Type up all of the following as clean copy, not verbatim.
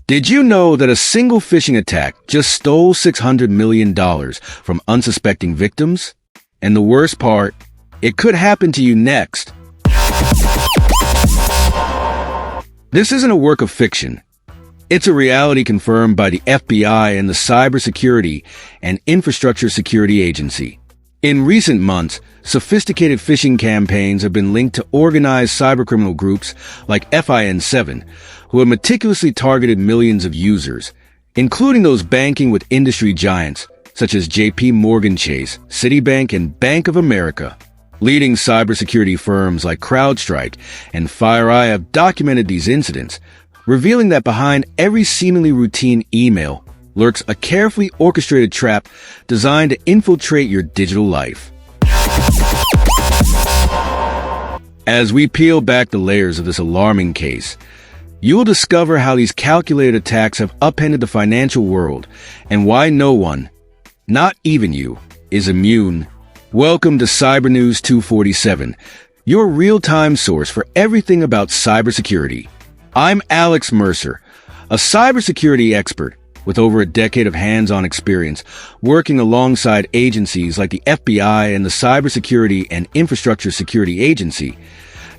Did you know that a single phishing attack just stole $600 million from unsuspecting victims? And the worst part, it could happen to you next. This isn't a work of fiction. It's a reality confirmed by the FBI and the Cybersecurity and Infrastructure Security Agency. In recent months, sophisticated phishing campaigns have been linked to organized cybercriminal groups like FIN7, who have meticulously targeted millions of users, including those banking with industry giants such as JP Chase, Citibank, and Bank of America. Leading cybersecurity firms like CrowdStrike and FireEye have documented these incidents, revealing that behind every seemingly routine email lurks a carefully orchestrated trap designed to infiltrate your digital life. As we peel back the layers of this alarming case, you will discover how these calculated attacks have upended the financial world and why no one, not even you, is immune. Welcome to Cyber News 247, your real-time source for everything about cybersecurity. I'm Alex Mercer, a cybersecurity expert with over a decade of hands-on experience working alongside agencies like the FBI and the Cybersecurity and Infrastructure Security Agency,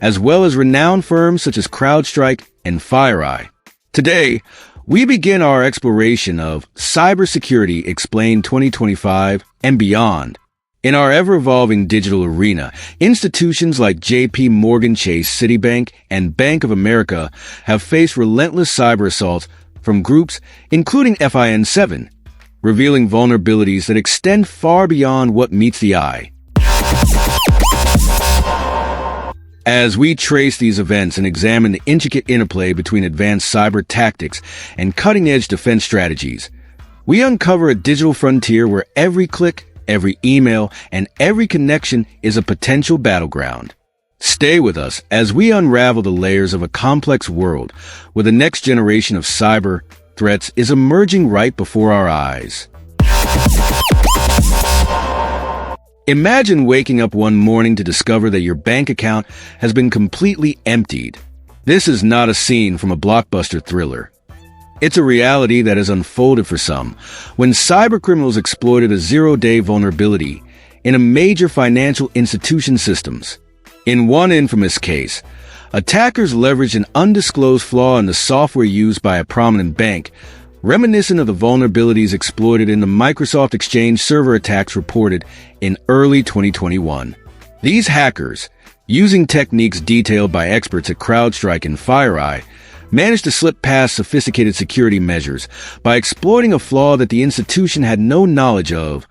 as well as renowned firms such as CrowdStrike and FireEye. Today, we begin our exploration of Cybersecurity Explained 2025 and beyond. In our ever-evolving digital arena, institutions like JP Chase, Citibank, and Bank of America have faced relentless cyber assaults from groups including FIN7, revealing vulnerabilities that extend far beyond what meets the eye. As we trace these events and examine the intricate interplay between advanced cyber tactics and cutting-edge defense strategies, we uncover a digital frontier where every click, every email, and every connection is a potential battleground. Stay with us as we unravel the layers of a complex world where the next generation of cyber threats is emerging right before our eyes. Imagine waking up one morning to discover that your bank account has been completely emptied. This is not a scene from a blockbuster thriller. It's a reality that has unfolded for some when cybercriminals exploited a zero-day vulnerability in a major financial institution systems. In one infamous case, attackers leveraged an undisclosed flaw in the software used by a prominent bank, reminiscent of the vulnerabilities exploited in the Microsoft Exchange server attacks reported in early 2021. These hackers, using techniques detailed by experts at CrowdStrike and FireEye, managed to slip past sophisticated security measures by exploiting a flaw that the institution had no knowledge of,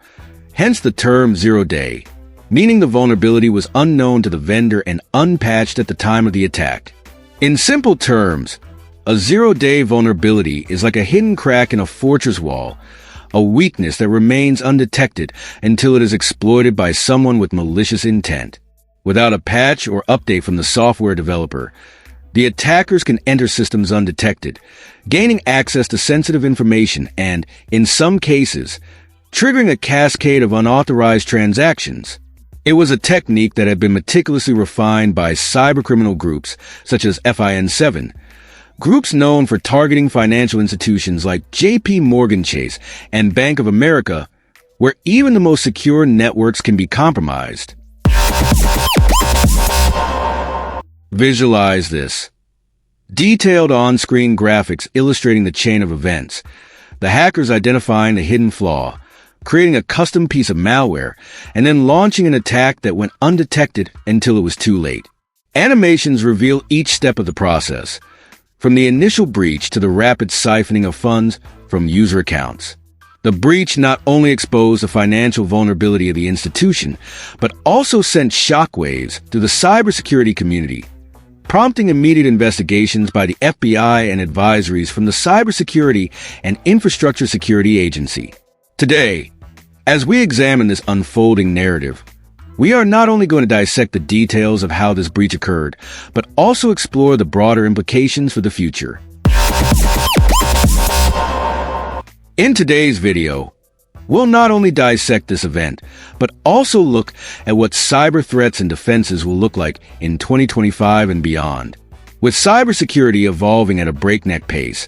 hence the term zero-day, meaning the vulnerability was unknown to the vendor and unpatched at the time of the attack. In simple terms, a zero-day vulnerability is like a hidden crack in a fortress wall, a weakness that remains undetected until it is exploited by someone with malicious intent. Without a patch or update from the software developer, the attackers can enter systems undetected, gaining access to sensitive information and, in some cases, triggering a cascade of unauthorized transactions. It was a technique that had been meticulously refined by cybercriminal groups such as FIN7, groups known for targeting financial institutions like JP Chase and Bank of America, where even the most secure networks can be compromised. Visualize this. Detailed on-screen graphics illustrating the chain of events, the hackers identifying the hidden flaw, creating a custom piece of malware, and then launching an attack that went undetected until it was too late. Animations reveal each step of the process, from the initial breach to the rapid siphoning of funds from user accounts. The breach not only exposed the financial vulnerability of the institution, but also sent shockwaves through the cybersecurity community, prompting immediate investigations by the FBI and advisories from the Cybersecurity and Infrastructure Security Agency. Today, as we examine this unfolding narrative, we are not only going to dissect the details of how this breach occurred, but also explore the broader implications for the future. In today's video, we'll not only dissect this event, but also look at what cyber threats and defenses will look like in 2025 and beyond. With cybersecurity evolving at a breakneck pace,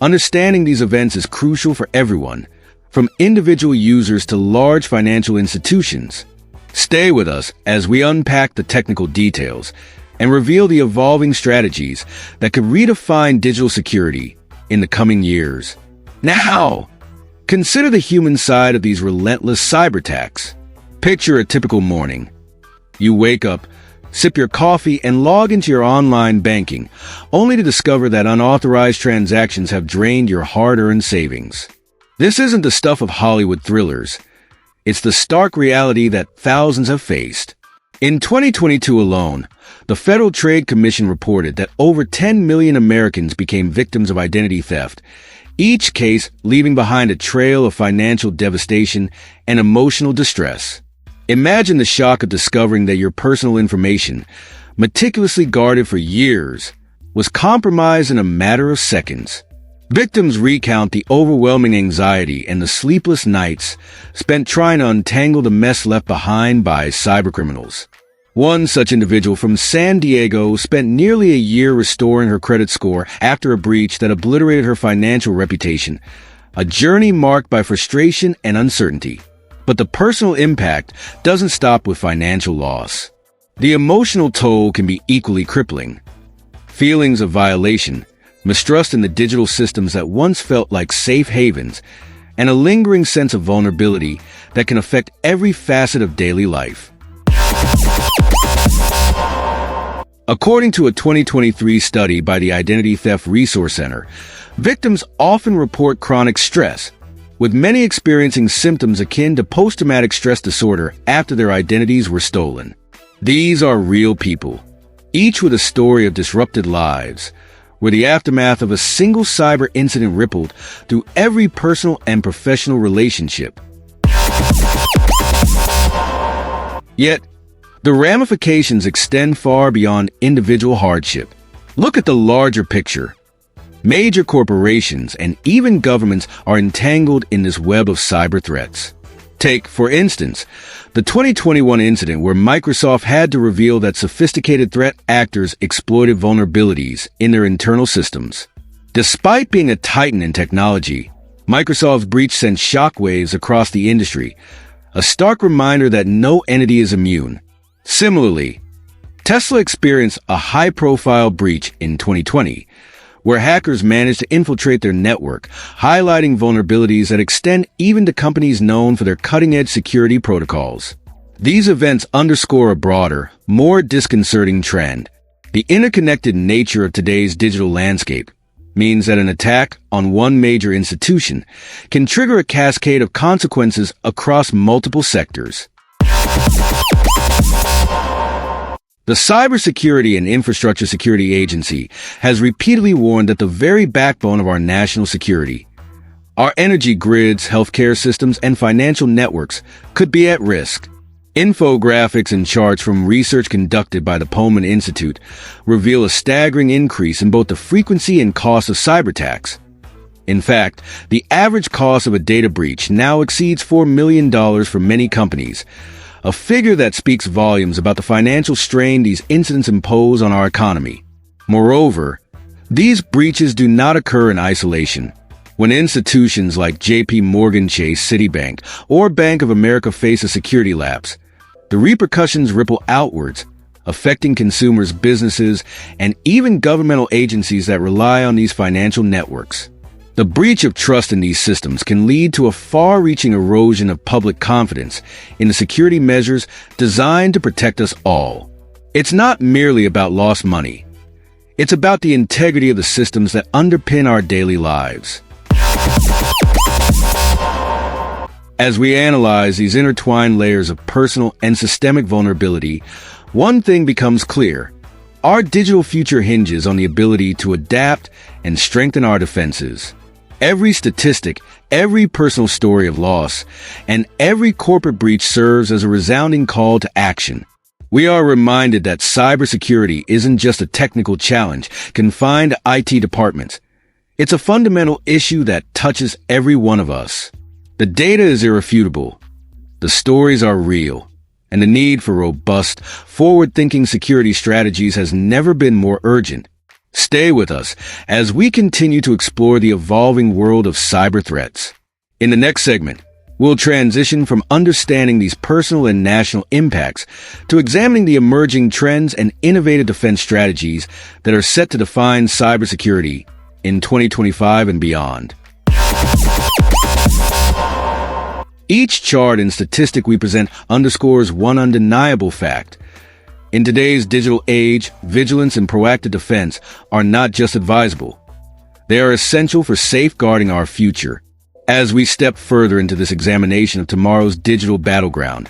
Understanding these events is crucial for everyone, from individual users to large financial institutions. Stay with us as we unpack the technical details and reveal the evolving strategies that could redefine digital security in the coming years. Now, consider the human side of these relentless cyberattacks. Picture a typical morning. You wake up, sip your coffee, and log into your online banking, only to discover that unauthorized transactions have drained your hard-earned savings. This isn't the stuff of Hollywood thrillers. It's the stark reality that thousands have faced. In 2022 alone, the Federal Trade Commission reported that over 10 million Americans became victims of identity theft, each case leaving behind a trail of financial devastation and emotional distress. Imagine the shock of discovering that your personal information, meticulously guarded for years, was compromised in a matter of seconds. Victims recount the overwhelming anxiety and the sleepless nights spent trying to untangle the mess left behind by cybercriminals. One such individual from San Diego spent nearly a year restoring her credit score after a breach that obliterated her financial reputation, a journey marked by frustration and uncertainty. But the personal impact doesn't stop with financial loss. The emotional toll can be equally crippling. Feelings of violation, mistrust in the digital systems that once felt like safe havens, and a lingering sense of vulnerability that can affect every facet of daily life. According to a 2023 study by the Identity Theft Resource Center, victims often report chronic stress, with many experiencing symptoms akin to post-traumatic stress disorder after their identities were stolen. These are real people, each with a story of disrupted lives, where the aftermath of a single cyber incident rippled through every personal and professional relationship. Yet, the ramifications extend far beyond individual hardship. Look at the larger picture. Major corporations and even governments are entangled in this web of cyber threats. Take, for instance, the 2021 incident where Microsoft had to reveal that sophisticated threat actors exploited vulnerabilities in their internal systems. Despite being a titan in technology, Microsoft's breach sent shockwaves across the industry, a stark reminder that no entity is immune. Similarly, Tesla experienced a high-profile breach in 2020, where hackers managed to infiltrate their network, highlighting vulnerabilities that extend even to companies known for their cutting-edge security protocols. These events underscore a broader, more disconcerting trend. The interconnected nature of today's digital landscape means that an attack on one major institution can trigger a cascade of consequences across multiple sectors. The Cybersecurity and Infrastructure Security Agency has repeatedly warned that the very backbone of our national security, our energy grids, healthcare systems, and financial networks, could be at risk. Infographics and charts from research conducted by the Pullman Institute reveal a staggering increase in both the frequency and cost of cyberattacks. In fact, the average cost of a data breach now exceeds $4 million for many companies, a figure that speaks volumes about the financial strain these incidents impose on our economy. Moreover, these breaches do not occur in isolation. When institutions like J.P. Morgan Chase, Citibank, or Bank of America face a security lapse, the repercussions ripple outwards, affecting consumers, businesses, and even governmental agencies that rely on these financial networks. The breach of trust in these systems can lead to a far-reaching erosion of public confidence in the security measures designed to protect us all. It's not merely about lost money. It's about the integrity of the systems that underpin our daily lives. As we analyze these intertwined layers of personal and systemic vulnerability, one thing becomes clear. Our digital future hinges on the ability to adapt and strengthen our defenses. Every statistic, every personal story of loss, and every corporate breach serves as a resounding call to action. We are reminded that cybersecurity isn't just a technical challenge confined to IT departments. It's a fundamental issue that touches every one of us. The data is irrefutable. The stories are real. And the need for robust, forward-thinking security strategies has never been more urgent. Stay with us as we continue to explore the evolving world of cyber threats. In the next segment, we'll transition from understanding these personal and national impacts to examining the emerging trends and innovative defense strategies that are set to define cybersecurity in 2025 and beyond. Each chart and statistic we present underscores one undeniable fact. In today's digital age, vigilance and proactive defense are not just advisable. They are essential for safeguarding our future. As we step further into this examination of tomorrow's digital battleground,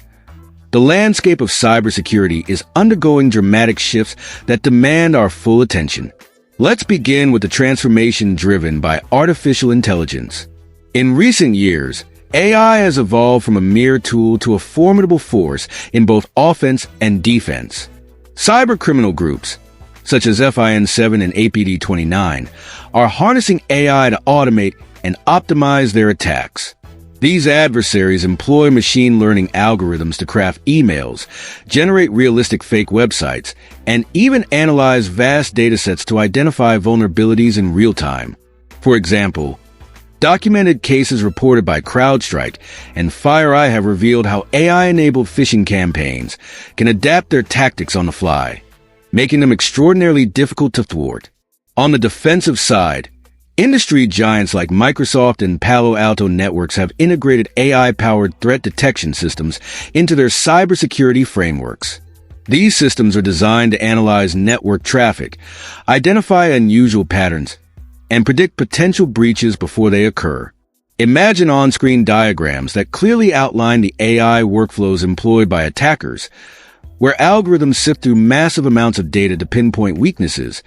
the landscape of cybersecurity is undergoing dramatic shifts that demand our full attention. Let's begin with the transformation driven by artificial intelligence. In recent years, AI has evolved from a mere tool to a formidable force in both offense and defense. Cybercriminal groups, such as FIN7 and APD29, are harnessing AI to automate and optimize their attacks. These adversaries employ machine learning algorithms to craft emails, generate realistic fake websites, and even analyze vast datasets to identify vulnerabilities in real time. For example, documented cases reported by CrowdStrike and FireEye have revealed how AI-enabled phishing campaigns can adapt their tactics on the fly, making them extraordinarily difficult to thwart. On the defensive side, industry giants like Microsoft and Palo Alto Networks have integrated AI-powered threat detection systems into their cybersecurity frameworks. These systems are designed to analyze network traffic, identify unusual patterns, and predict potential breaches before they occur. Imagine on-screen diagrams that clearly outline the AI workflows employed by attackers, where algorithms sift through massive amounts of data to pinpoint weaknesses,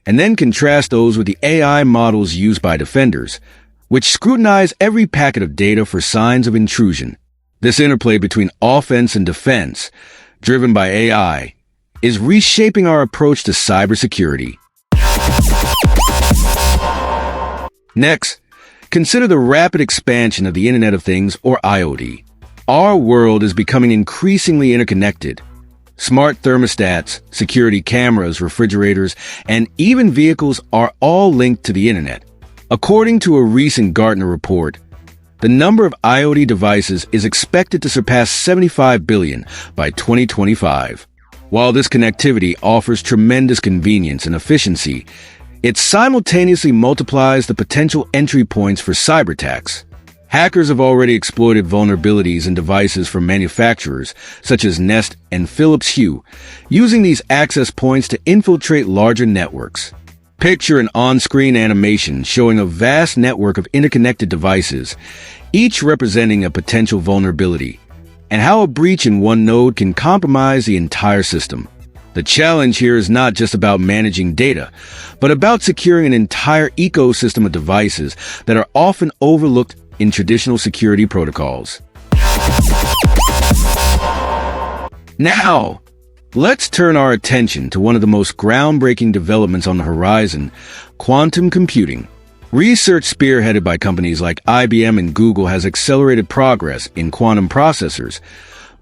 and then contrast those with the AI models used by defenders, which scrutinize every packet of data for signs of intrusion. This interplay between offense and defense, driven by AI, is reshaping our approach to cybersecurity. Next, consider the rapid expansion of the Internet of Things, or IoT. Our world is becoming increasingly interconnected. Smart thermostats, security cameras, refrigerators, and even vehicles are all linked to the Internet. According to a recent Gartner report, the number of IoT devices is expected to surpass 75 billion by 2025. While this connectivity offers tremendous convenience and efficiency, it simultaneously multiplies the potential entry points for cyberattacks. Hackers have already exploited vulnerabilities in devices from manufacturers such as Nest and Philips Hue, using these access points to infiltrate larger networks. Picture an on-screen animation showing a vast network of interconnected devices, each representing a potential vulnerability, and how a breach in one node can compromise the entire system. The challenge here is not just about managing data, but about securing an entire ecosystem of devices that are often overlooked in traditional security protocols. Now, let's turn our attention to one of the most groundbreaking developments on the horizon: quantum computing. Research spearheaded by companies like IBM and Google has accelerated progress in quantum processors,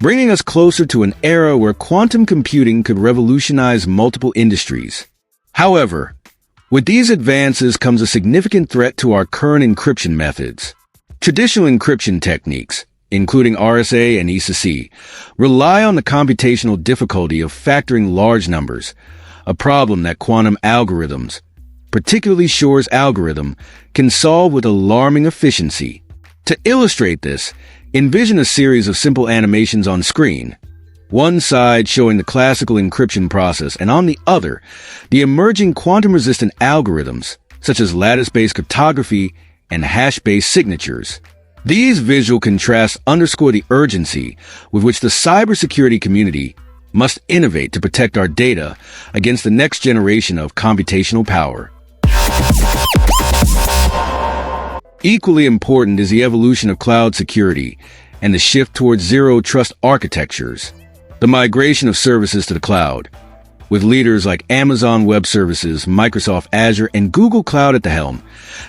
bringing us closer to an era where quantum computing could revolutionize multiple industries. However, with these advances comes a significant threat to our current encryption methods. Traditional encryption techniques, including RSA and ECC, rely on the computational difficulty of factoring large numbers, a problem that quantum algorithms, particularly Shor's algorithm, can solve with alarming efficiency. To illustrate this, envision a series of simple animations on screen, one side showing the classical encryption process and on the other, the emerging quantum-resistant algorithms, such as lattice-based cryptography and hash-based signatures. These visual contrasts underscore the urgency with which the cybersecurity community must innovate to protect our data against the next generation of computational power. Equally important is the evolution of cloud security and the shift towards zero-trust architectures. The migration of services to the cloud, with leaders like Amazon Web Services, Microsoft Azure, and Google Cloud at the helm,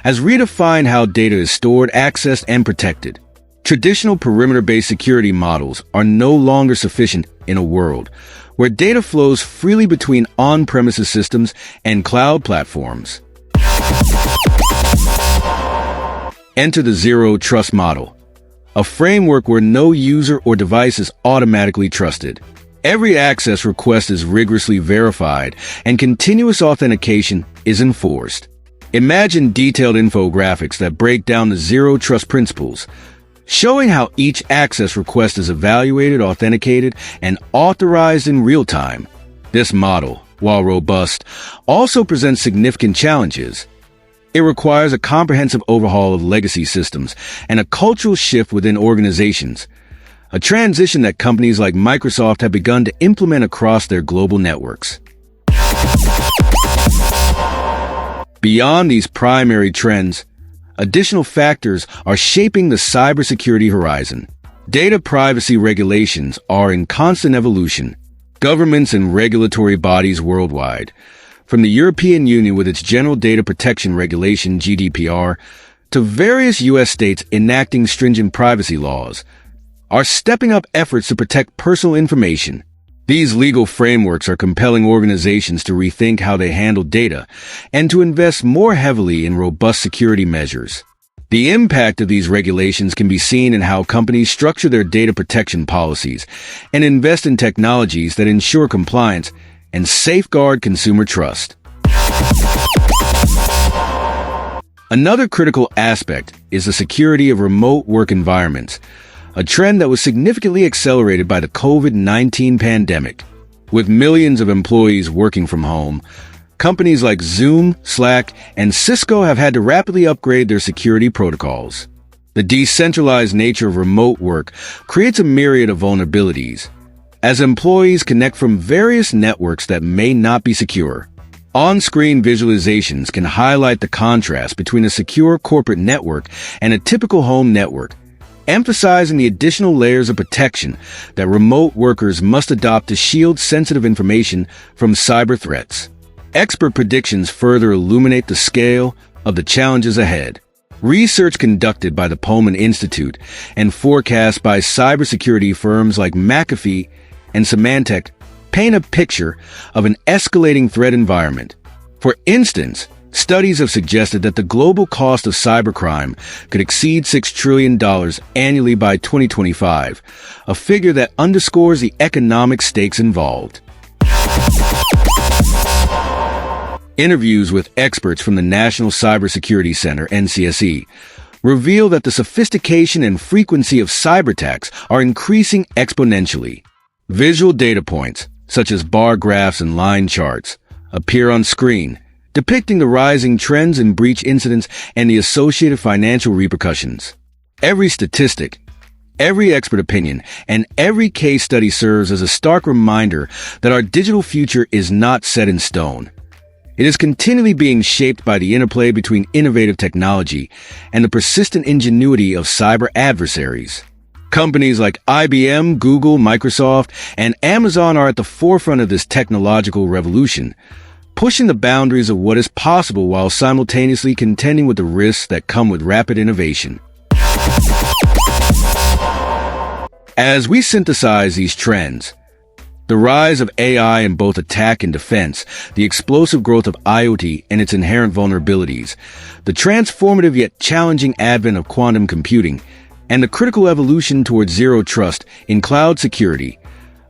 has redefined how data is stored, accessed, and protected. Traditional perimeter-based security models are no longer sufficient in a world where data flows freely between on-premises systems and cloud platforms. Enter the Zero Trust model, a framework where no user or device is automatically trusted. Every access request is rigorously verified, and continuous authentication is enforced. Imagine detailed infographics that break down the Zero Trust principles, showing how each access request is evaluated, authenticated, and authorized in real time. This model, while robust, also presents significant challenges. It requires a comprehensive overhaul of legacy systems and a cultural shift within organizations, a transition that companies like Microsoft have begun to implement across their global networks. Beyond these primary trends, additional factors are shaping the cybersecurity horizon. Data privacy regulations are in constant evolution. Governments and regulatory bodies worldwide, from the European Union with its General Data Protection Regulation (GDPR) to various U.S. states enacting stringent privacy laws, are stepping up efforts to protect personal information. These legal frameworks are compelling organizations to rethink how they handle data and to invest more heavily in robust security measures. The impact of these regulations can be seen in how companies structure their data protection policies and invest in technologies that ensure compliance and safeguard consumer trust. Another critical aspect is the security of remote work environments, a trend that was significantly accelerated by the COVID-19 pandemic. With millions of employees working from home, companies like Zoom, Slack, and Cisco have had to rapidly upgrade their security protocols. The decentralized nature of remote work creates a myriad of vulnerabilities, as employees connect from various networks that may not be secure. On-screen visualizations can highlight the contrast between a secure corporate network and a typical home network, emphasizing the additional layers of protection that remote workers must adopt to shield sensitive information from cyber threats. Expert predictions further illuminate the scale of the challenges ahead. Research conducted by the Pullman Institute and forecast by cybersecurity firms like McAfee and Symantec paint a picture of an escalating threat environment. For instance, studies have suggested that the global cost of cybercrime could exceed $6 trillion annually by 2025, a figure that underscores the economic stakes involved. Interviews with experts from the National Cybersecurity Center, NCSE, reveal that the sophistication and frequency of cyberattacks are increasing exponentially. Visual data points, such as bar graphs and line charts, appear on screen, depicting the rising trends in breach incidents and the associated financial repercussions. Every statistic, every expert opinion, and every case study serves as a stark reminder that our digital future is not set in stone. It is continually being shaped by the interplay between innovative technology and the persistent ingenuity of cyber adversaries. Companies like IBM, Google, Microsoft, and Amazon are at the forefront of this technological revolution, pushing the boundaries of what is possible while simultaneously contending with the risks that come with rapid innovation. As we synthesize these trends, the rise of AI in both attack and defense, the explosive growth of IoT and its inherent vulnerabilities, the transformative yet challenging advent of quantum computing, and the critical evolution towards zero trust in cloud security,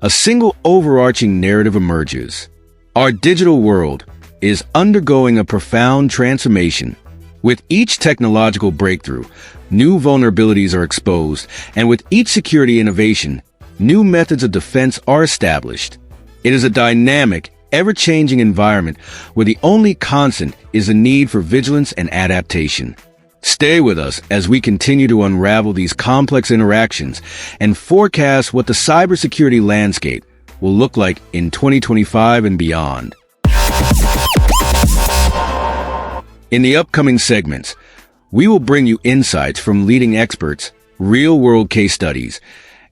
a single overarching narrative emerges. Our digital world is undergoing a profound transformation. With each technological breakthrough, new vulnerabilities are exposed, and with each security innovation, new methods of defense are established. It is a dynamic, ever-changing environment where the only constant is the need for vigilance and adaptation. Stay with us as we continue to unravel these complex interactions and forecast what the cybersecurity landscape will look like in 2025 and beyond. In the upcoming segments, we will bring you insights from leading experts, real-world case studies,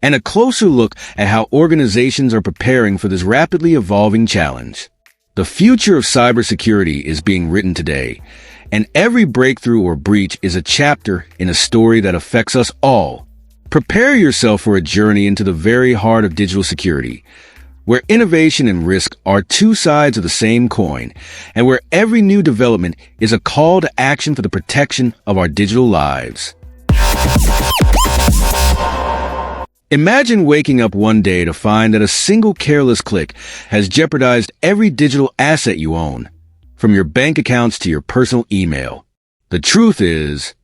and a closer look at how organizations are preparing for this rapidly evolving challenge. The future of cybersecurity is being written today, and every breakthrough or breach is a chapter in a story that affects us all. Prepare yourself for a journey into the very heart of digital security, where innovation and risk are two sides of the same coin, and where every new development is a call to action for the protection of our digital lives. Imagine waking up one day to find that a single careless click has jeopardized every digital asset you own, from your bank accounts to your personal email. The truth is,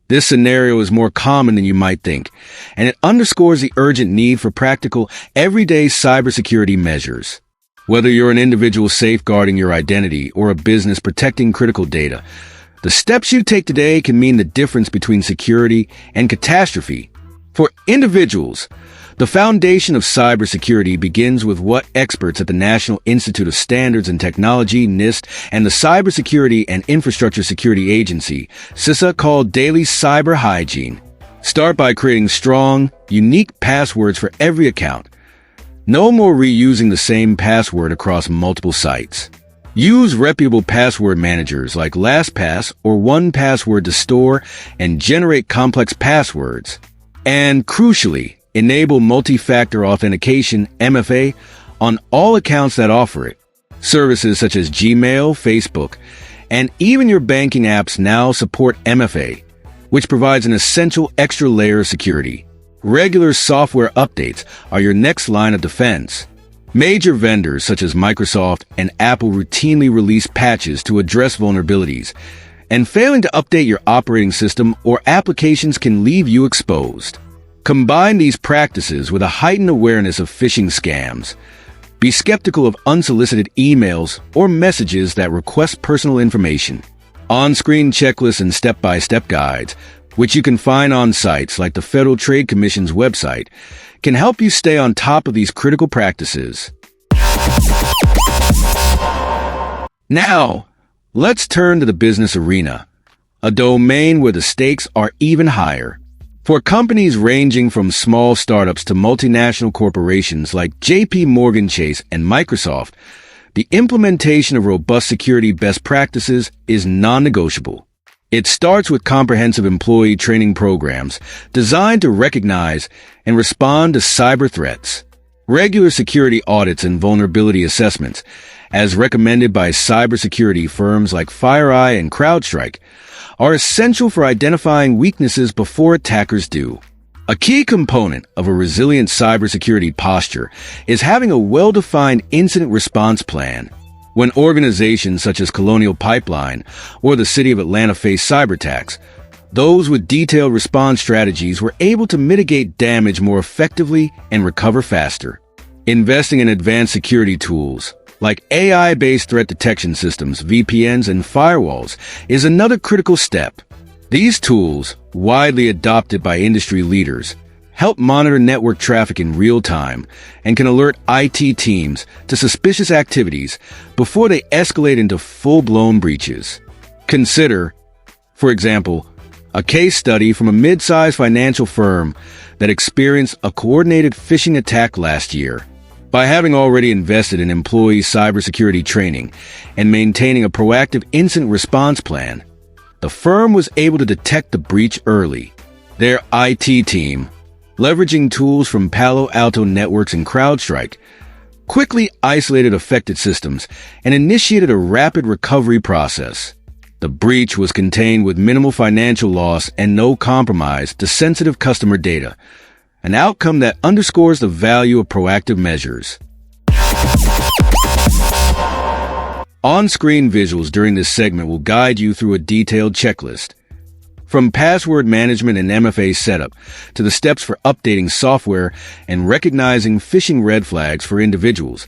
this scenario is more common than you might think, and it underscores the urgent need for practical, everyday cybersecurity measures. Whether you're an individual safeguarding your identity or a business protecting critical data, the steps you take today can mean the difference between security and catastrophe. For individuals, the foundation of cybersecurity begins with what experts at the National Institute of Standards and Technology, NIST, and the Cybersecurity and Infrastructure Security Agency, CISA, call daily cyber hygiene. Start by creating strong, unique passwords for every account. No more reusing the same password across multiple sites. Use reputable password managers like LastPass or 1Password to store and generate complex passwords. And crucially, enable multi-factor authentication, MFA, on all accounts that offer it. Services such as Gmail, Facebook, and even your banking apps now support MFA, which provides an essential extra layer of security. Regular software updates are your next line of defense. Major vendors such as Microsoft and Apple routinely release patches to address vulnerabilities, and failing to update your operating system or applications can leave you exposed. Combine these practices with a heightened awareness of phishing scams. Be skeptical of unsolicited emails or messages that request personal information. On-screen checklists and step-by-step guides, which you can find on sites like the Federal Trade Commission's website, can help you stay on top of these critical practices. Now, let's turn to the business arena, a domain where the stakes are even higher. For companies ranging from small startups to multinational corporations like JP Morgan Chase and Microsoft, the implementation of robust security best practices is non-negotiable. It starts with comprehensive employee training programs designed to recognize and respond to cyber threats. Regular security audits and vulnerability assessments, as recommended by cybersecurity firms like FireEye and CrowdStrike, are essential for identifying weaknesses before attackers do. A key component of a resilient cybersecurity posture is having a well-defined incident response plan. When organizations such as Colonial Pipeline or the City of Atlanta faced cyberattacks, those with detailed response strategies were able to mitigate damage more effectively and recover faster. Investing in advanced security tools, like AI-based threat detection systems, VPNs, and firewalls, is another critical step. These tools, widely adopted by industry leaders, help monitor network traffic in real time and can alert IT teams to suspicious activities before they escalate into full-blown breaches. Consider, for example, a case study from a mid-sized financial firm that experienced a coordinated phishing attack last year. By having already invested in employee cybersecurity training and maintaining a proactive incident response plan, the firm was able to detect the breach early. Their IT team, leveraging tools from Palo Alto Networks and CrowdStrike, quickly isolated affected systems and initiated a rapid recovery process. The breach was contained with minimal financial loss and no compromise to sensitive customer data, an outcome that underscores the value of proactive measures. On-screen visuals during this segment will guide you through a detailed checklist. From password management and MFA setup to the steps for updating software and recognizing phishing red flags for individuals,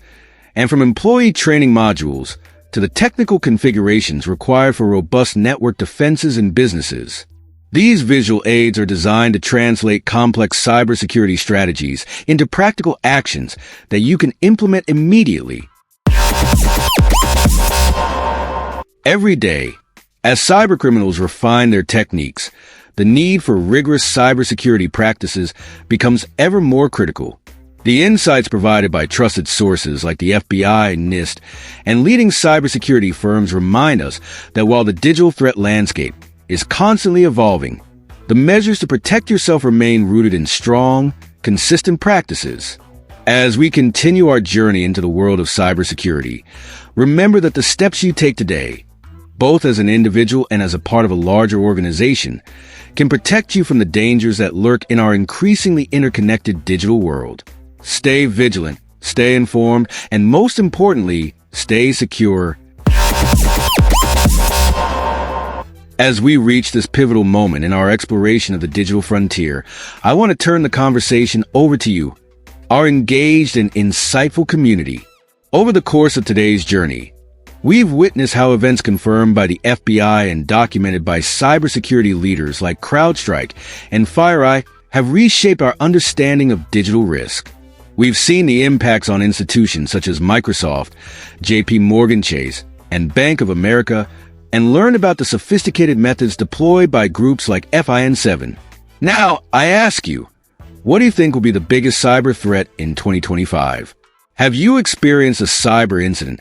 and from employee training modules to the technical configurations required for robust network defenses in businesses. These visual aids are designed to translate complex cybersecurity strategies into practical actions that you can implement immediately. Every day, as cybercriminals refine their techniques, the need for rigorous cybersecurity practices becomes ever more critical. The insights provided by trusted sources like the FBI, NIST, and leading cybersecurity firms remind us that while the digital threat landscape is constantly evolving, the measures to protect yourself remain rooted in strong, consistent practices. As we continue our journey into the world of cybersecurity, remember that the steps you take today, both as an individual and as a part of a larger organization, can protect you from the dangers that lurk in our increasingly interconnected digital world. Stay vigilant, stay informed, and most importantly, stay secure. As we reach this pivotal moment in our exploration of the digital frontier, I want to turn the conversation over to you, our engaged and insightful community. Over the course of today's journey, we've witnessed how events confirmed by the FBI and documented by cybersecurity leaders like CrowdStrike and FireEye have reshaped our understanding of digital risk. We've seen the impacts on institutions such as Microsoft, JP Chase, and Bank of America, and learned about the sophisticated methods deployed by groups like FIN7. Now, I ask you, what do you think will be the biggest cyber threat in 2025? Have you experienced a cyber incident,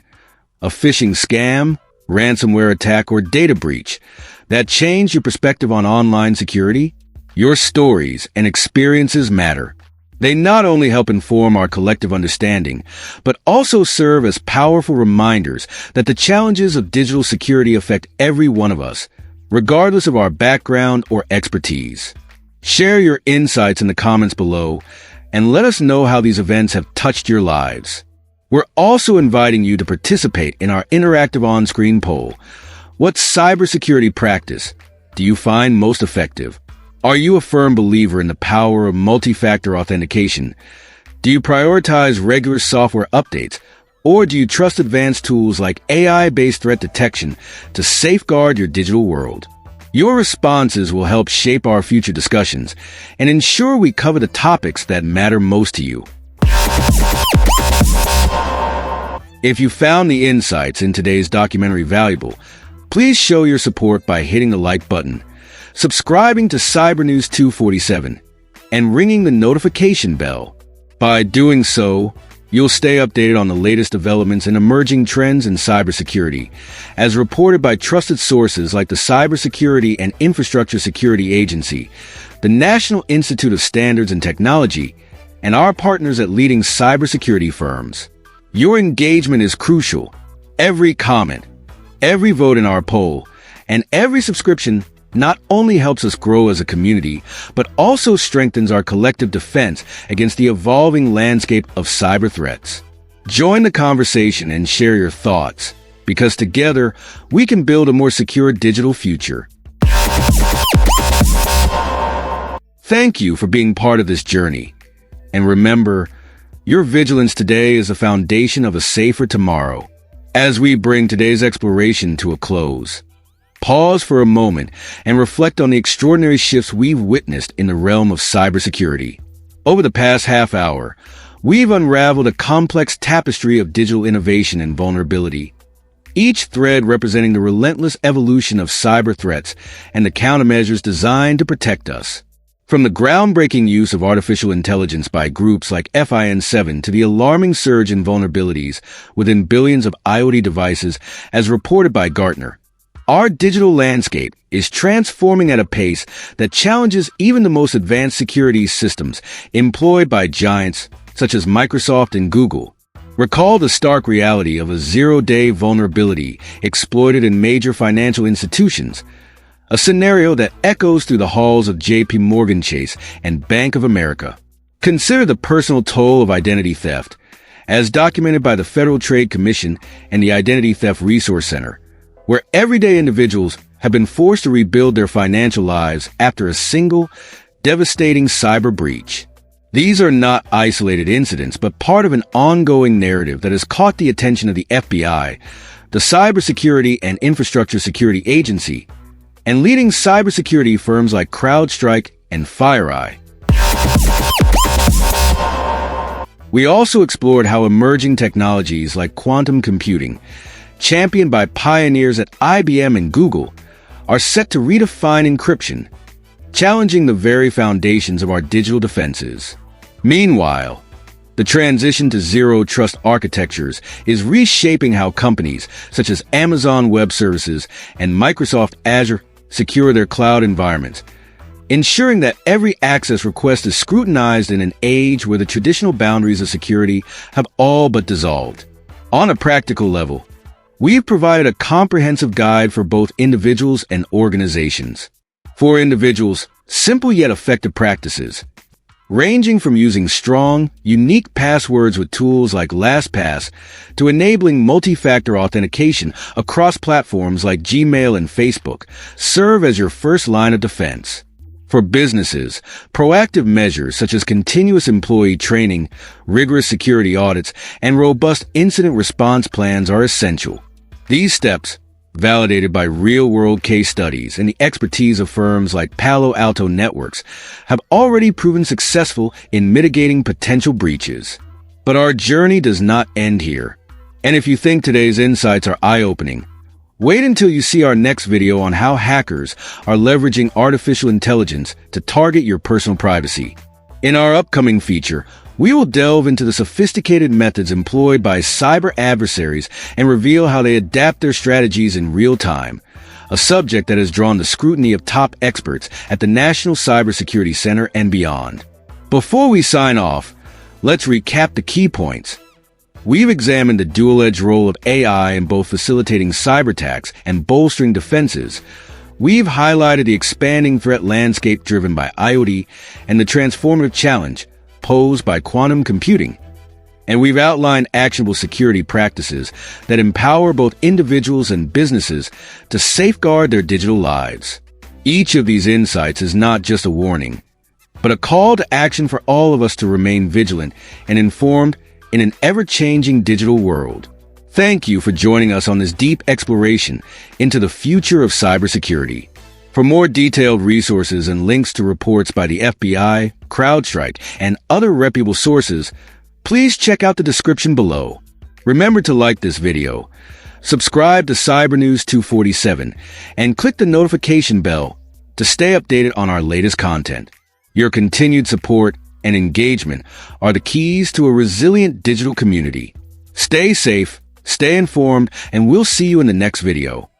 a phishing scam, ransomware attack, or data breach that changed your perspective on online security? Your stories and experiences matter. They not only help inform our collective understanding, but also serve as powerful reminders that the challenges of digital security affect every one of us, regardless of our background or expertise. Share your insights in the comments below, and let us know how these events have touched your lives. We're also inviting you to participate in our interactive on-screen poll. What cybersecurity practice do you find most effective? Are you a firm believer in the power of multi-factor authentication? Do you prioritize regular software updates, or do you trust advanced tools like AI-based threat detection to safeguard your digital world? Your responses will help shape our future discussions and ensure we cover the topics that matter most to you. If you found the insights in today's documentary valuable, please show your support by hitting the like button, subscribing to Cyber News 247, and ringing the notification bell. By doing so, you'll stay updated on the latest developments and emerging trends in cybersecurity, as reported by trusted sources like the Cybersecurity and Infrastructure Security Agency, the National Institute of Standards and Technology, and our partners at leading cybersecurity firms. Your engagement is crucial. Every comment, every vote in our poll, and every subscription not only helps us grow as a community, but also strengthens our collective defense against the evolving landscape of cyber threats. Join the conversation and share your thoughts, because together we can build a more secure digital future. Thank you for being part of this journey. And remember, your vigilance today is the foundation of a safer tomorrow. As we bring today's exploration to a close, pause for a moment and reflect on the extraordinary shifts we've witnessed in the realm of cybersecurity. Over the past half hour, we've unraveled a complex tapestry of digital innovation and vulnerability, each thread representing the relentless evolution of cyber threats and the countermeasures designed to protect us. From the groundbreaking use of artificial intelligence by groups like FIN7 to the alarming surge in vulnerabilities within billions of IoT devices as reported by Gartner, our digital landscape is transforming at a pace that challenges even the most advanced security systems employed by giants such as Microsoft and Google. Recall the stark reality of a zero-day vulnerability exploited in major financial institutions, a scenario that echoes through the halls of JP Chase and Bank of America. Consider the personal toll of identity theft, as documented by the Federal Trade Commission and the Identity Theft Resource Center, where everyday individuals have been forced to rebuild their financial lives after a single, devastating cyber breach. These are not isolated incidents, but part of an ongoing narrative that has caught the attention of the FBI, the Cybersecurity and Infrastructure Security Agency, and leading cybersecurity firms like CrowdStrike and FireEye. We also explored how emerging technologies like quantum computing, championed by pioneers at IBM and Google, are set to redefine encryption, challenging the very foundations of our digital defenses. Meanwhile, the transition to zero-trust architectures is reshaping how companies such as Amazon Web Services and Microsoft Azure secure their cloud environments, ensuring that every access request is scrutinized in an age where the traditional boundaries of security have all but dissolved. On a practical level, we've provided a comprehensive guide for both individuals and organizations. For individuals, simple yet effective practices, ranging from using strong, unique passwords with tools like LastPass to enabling multi-factor authentication across platforms like Gmail and Facebook, serve as your first line of defense. For businesses, proactive measures such as continuous employee training, rigorous security audits, and robust incident response plans are essential. These steps, validated by real-world case studies and the expertise of firms like Palo Alto Networks, have already proven successful in mitigating potential breaches. But our journey does not end here. And if you think today's insights are eye-opening, wait until you see our next video on how hackers are leveraging artificial intelligence to target your personal privacy. In our upcoming feature, we will delve into the sophisticated methods employed by cyber adversaries and reveal how they adapt their strategies in real time, a subject that has drawn the scrutiny of top experts at the National Cybersecurity Center and beyond. Before we sign off, let's recap the key points. We've examined the dual-edged role of AI in both facilitating cyberattacks and bolstering defenses. We've highlighted the expanding threat landscape driven by IoT and the transformative challenge posed by quantum computing. And we've outlined actionable security practices that empower both individuals and businesses to safeguard their digital lives. Each of these insights is not just a warning, but a call to action for all of us to remain vigilant and informed in an ever-changing digital world. Thank you for joining us on this deep exploration into the future of cybersecurity. For more detailed resources and links to reports by the FBI, CrowdStrike, and other reputable sources, please check out the description below. Remember to like this video, subscribe to Cyber News 247, and click the notification bell to stay updated on our latest content. Your continued support and engagement are the keys to a resilient digital community. Stay safe, stay informed, and we'll see you in the next video.